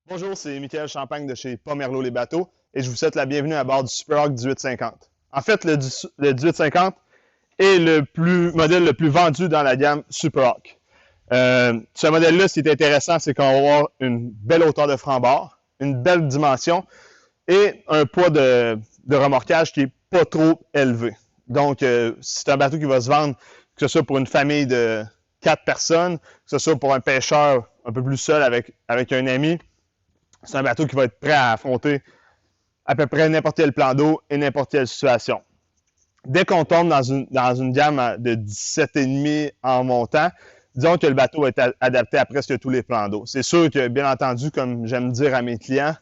Bonjour, c'est Michael Champagne de chez Pomerleau les bateaux et je vous souhaite la bienvenue à bord du Super Hawk 1850. En fait, le 1850 est modèle le plus vendu dans la gamme Super Hawk. Ce modèle-là, ce qui est intéressant, c'est qu'on va avoir une belle hauteur de franc-bord, une belle dimension et un poids de remorquage qui est pas trop élevé. Donc, c'est un bateau qui va se vendre, que ce soit pour une famille de 4 personnes, que ce soit pour un pêcheur un peu plus seul avec un ami. C'est un bateau qui va être prêt à affronter à peu près n'importe quel plan d'eau et n'importe quelle situation. Dès qu'on tombe dans une gamme de 17,5 en montant, disons que le bateau va être adapté à presque tous les plans d'eau. C'est sûr que, bien entendu, comme j'aime dire à mes clients,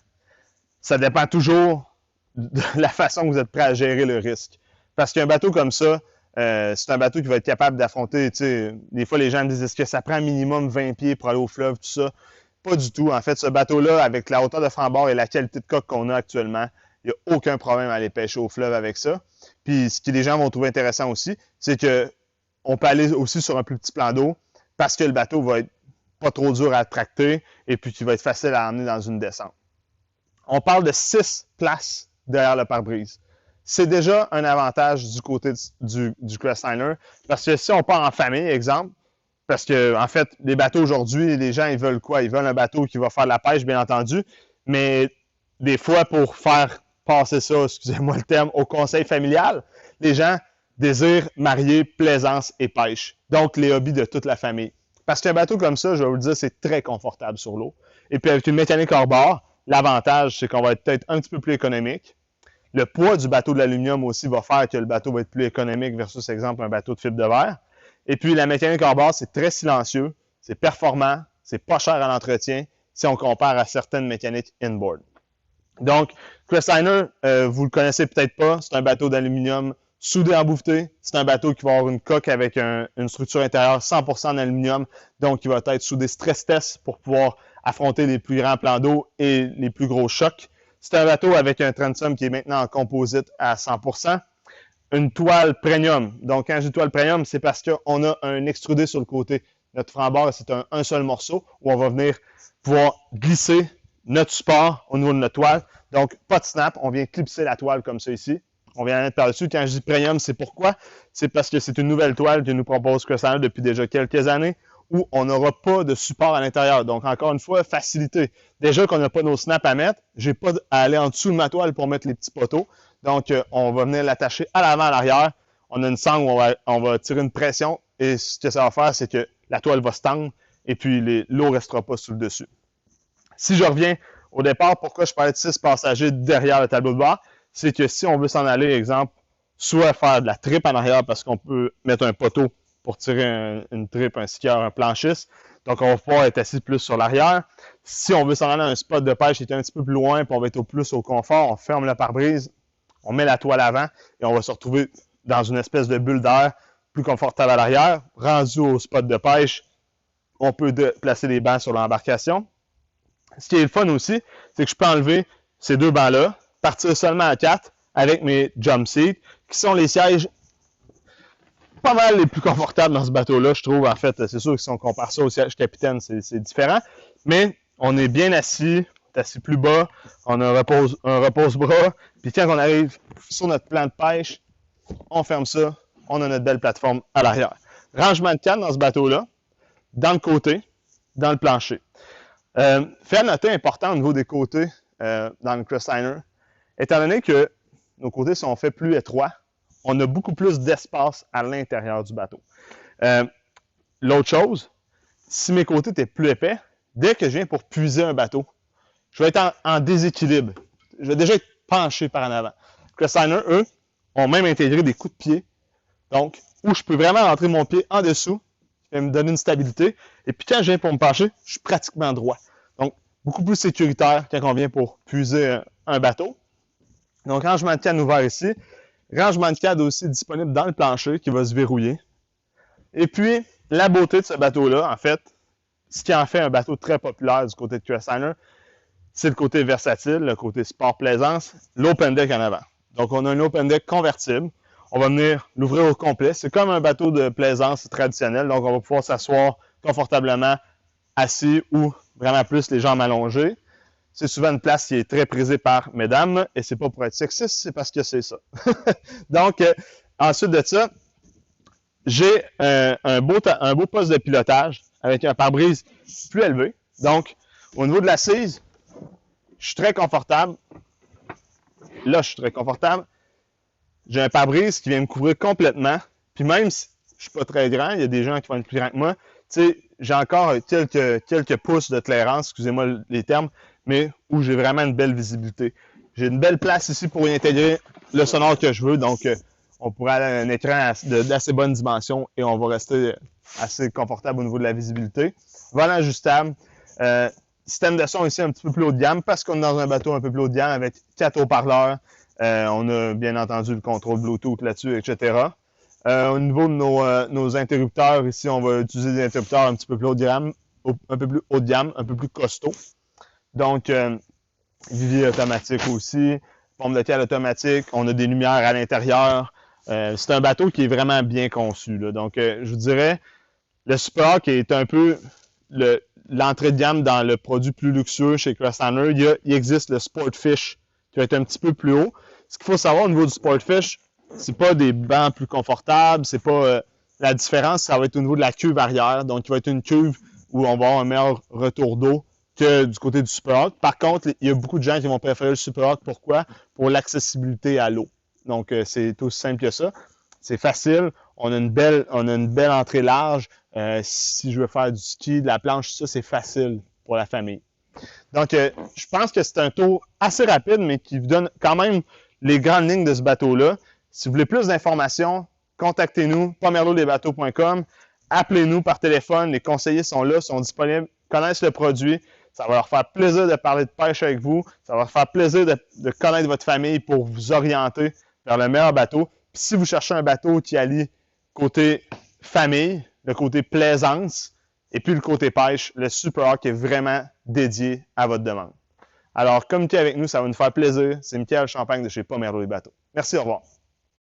ça dépend toujours de la façon que vous êtes prêt à gérer le risque. Parce qu'un bateau comme ça, c'est un bateau qui va être capable d'affronter, tu sais, des fois les gens me disent, est-ce que ça prend minimum 20 pieds pour aller au fleuve, tout ça? Pas du tout. En fait, ce bateau-là, avec la hauteur de franc-bord et la qualité de coque qu'on a actuellement, il n'y a aucun problème à aller pêcher au fleuve avec ça. Puis, ce que les gens vont trouver intéressant aussi, c'est que on peut aller aussi sur un plus petit plan d'eau parce que le bateau va être pas trop dur à tracter et puis qu'il va être facile à emmener dans une descente. On parle de 6 places derrière le pare-brise. C'est déjà un avantage du côté du Crestliner parce que si on part en famille, exemple, parce que, en fait, les bateaux aujourd'hui, les gens, ils veulent quoi? Ils veulent un bateau qui va faire de la pêche, bien entendu, mais des fois, pour faire passer ça, excusez-moi le terme, au conseil familial, les gens désirent marier plaisance et pêche. Donc, les hobbies de toute la famille. Parce qu'un bateau comme ça, je vais vous le dire, c'est très confortable sur l'eau. Et puis, avec une mécanique hors bord, l'avantage, c'est qu'on va être peut-être un petit peu plus économique. Le poids du bateau de l'aluminium aussi va faire que le bateau va être plus économique versus, exemple, un bateau de fibre de verre. Et puis, la mécanique hors bord, c'est très silencieux, c'est performant, c'est pas cher à l'entretien si on compare à certaines mécaniques inboard. Donc, Crestliner, vous le connaissez peut-être pas, c'est un bateau d'aluminium soudé en bouveté. C'est un bateau qui va avoir une coque avec une structure intérieure 100% en aluminium, donc il va être soudé stress test pour pouvoir affronter les plus grands plans d'eau et les plus gros chocs. C'est un bateau avec un transom qui est maintenant en composite à 100%. Une toile premium. Donc, quand je dis toile premium, c'est parce qu'on a un extrudé sur le côté. Notre franc-bord, c'est un seul morceau où on va venir pouvoir glisser notre support au niveau de notre toile. Donc, pas de snap, on vient clipser la toile comme ça ici. On vient la mettre par-dessus. Quand je dis premium, c'est pourquoi? C'est parce que c'est une nouvelle toile que nous propose Crestliner depuis déjà quelques années où on n'aura pas de support à l'intérieur. Donc, encore une fois, facilité. Déjà qu'on n'a pas nos snaps à mettre, j'ai pas à aller en dessous de ma toile pour mettre les petits poteaux. Donc, on va venir l'attacher à l'avant, à l'arrière. On a une sangle où on va tirer une pression et ce que ça va faire, c'est que la toile va se tendre et puis l'eau ne restera pas sous le dessus. Si je reviens au départ, pourquoi je parlais de 6 passagers derrière le tableau de bord, c'est que si on veut s'en aller, exemple, soit faire de la tripe en arrière parce qu'on peut mettre un poteau pour tirer une tripe, un skieur, un planchiste. Donc, on va pouvoir être assis plus sur l'arrière. Si on veut s'en aller à un spot de pêche qui est un petit peu plus loin, puis on va être plus au confort, on ferme le pare-brise, on met la toile avant et on va se retrouver dans une espèce de bulle d'air plus confortable à l'arrière. Rendu au spot de pêche, on peut placer les bancs sur l'embarcation. Ce qui est le fun aussi, c'est que je peux enlever ces deux bancs-là, partir seulement à 4 avec mes jump seats, qui sont les sièges pas mal les plus confortables dans ce bateau-là, je trouve. En fait, c'est sûr que si on compare ça au siège capitaine, c'est différent. Mais on est bien assis, on est assis plus bas, on a un repose-bras. Puis quand on arrive sur notre plan de pêche, on ferme ça, on a notre belle plateforme à l'arrière. Rangement de canne dans ce bateau-là, dans le côté, dans le plancher. Fait à noter important au niveau des côtés dans le Crestliner, étant donné que nos côtés sont faits plus étroits, on a beaucoup plus d'espace à l'intérieur du bateau. L'autre chose, si mes côtés étaient plus épais, dès que je viens pour puiser un bateau, je vais être en déséquilibre. Je vais déjà être penché par en avant. Crestliner, eux, ont même intégré des coups de pied, donc où je peux vraiment rentrer mon pied en dessous, qui va me donner une stabilité. Et puis quand je viens pour me pencher, je suis pratiquement droit. Donc, beaucoup plus sécuritaire quand on vient pour puiser un bateau. Donc, rangement de canne ouvert ici. Rangement de cadre aussi disponible dans le plancher qui va se verrouiller. Et puis, la beauté de ce bateau-là, en fait, ce qui en fait un bateau très populaire du côté de Crestliner, c'est le côté versatile, le côté sport plaisance, l'open deck en avant. Donc, on a un open deck convertible. On va venir l'ouvrir au complet. C'est comme un bateau de plaisance traditionnel. Donc, on va pouvoir s'asseoir confortablement assis ou vraiment plus les jambes allongées. c'est souvent une place qui est très prisée par mesdames, et c'est pas pour être sexiste, c'est parce que c'est ça. Donc, ensuite de ça, j'ai un beau poste de pilotage avec un pare-brise plus élevé. Donc, au niveau de l'assise, je suis très confortable. Là, je suis très confortable. J'ai un pare-brise qui vient me couvrir complètement. Puis même si je suis pas très grand, il y a des gens qui vont être plus grands que moi, tu sais, j'ai encore quelques pouces de clairance, excusez-moi les termes, mais où j'ai vraiment une belle visibilité. J'ai une belle place ici pour y intégrer le sonore que je veux, donc on pourrait aller à un écran d'assez bonne dimension et on va rester assez confortable au niveau de la visibilité. Volant ajustable. Système de son ici un petit peu plus haut de gamme parce qu'on est dans un bateau un peu plus haut de gamme avec 4 haut-parleurs. On a bien entendu le contrôle Bluetooth là-dessus, etc. Au niveau de nos interrupteurs, ici, on va utiliser des interrupteurs un petit peu plus haut de gamme, un peu plus costauds. Donc, vivier automatique aussi, pompe de cale automatique, on a des lumières à l'intérieur. C'est un bateau qui est vraiment bien conçu, là. Donc, je vous dirais, le Super qui est un peu l'entrée de gamme dans le produit plus luxueux chez Crossliner. Il existe le Sportfish qui va être un petit peu plus haut. Ce qu'il faut savoir au niveau du Sportfish, c'est pas des bancs plus confortables, c'est pas la différence, ça va être au niveau de la cuve arrière. Donc, il va être une cuve où on va avoir un meilleur retour d'eau que du côté du Super. Par contre, il y a beaucoup de gens qui vont préférer le Super. Pourquoi? Pour l'accessibilité à l'eau. Donc, c'est aussi simple que ça. C'est facile. On a une belle entrée large. Si je veux faire du ski, de la planche, ça, c'est facile pour la famille. Donc, je pense que c'est un tour assez rapide, mais qui vous donne quand même les grandes lignes de ce bateau-là. Si vous voulez plus d'informations, contactez-nous, pomerleaudesbateaux.com. Appelez-nous par téléphone. Les conseillers sont là, sont disponibles, connaissent le produit. Ça va leur faire plaisir de parler de pêche avec vous. Ça va leur faire plaisir de connaître votre famille pour vous orienter vers le meilleur bateau. Puis si vous cherchez un bateau qui allie côté famille, le côté plaisance, et puis le côté pêche, le Super Hawk est vraiment dédié à votre demande. Alors, communiquez avec nous, ça va nous faire plaisir. C'est Michael Champagne de chez Pomerleau les bateaux. Merci, au revoir.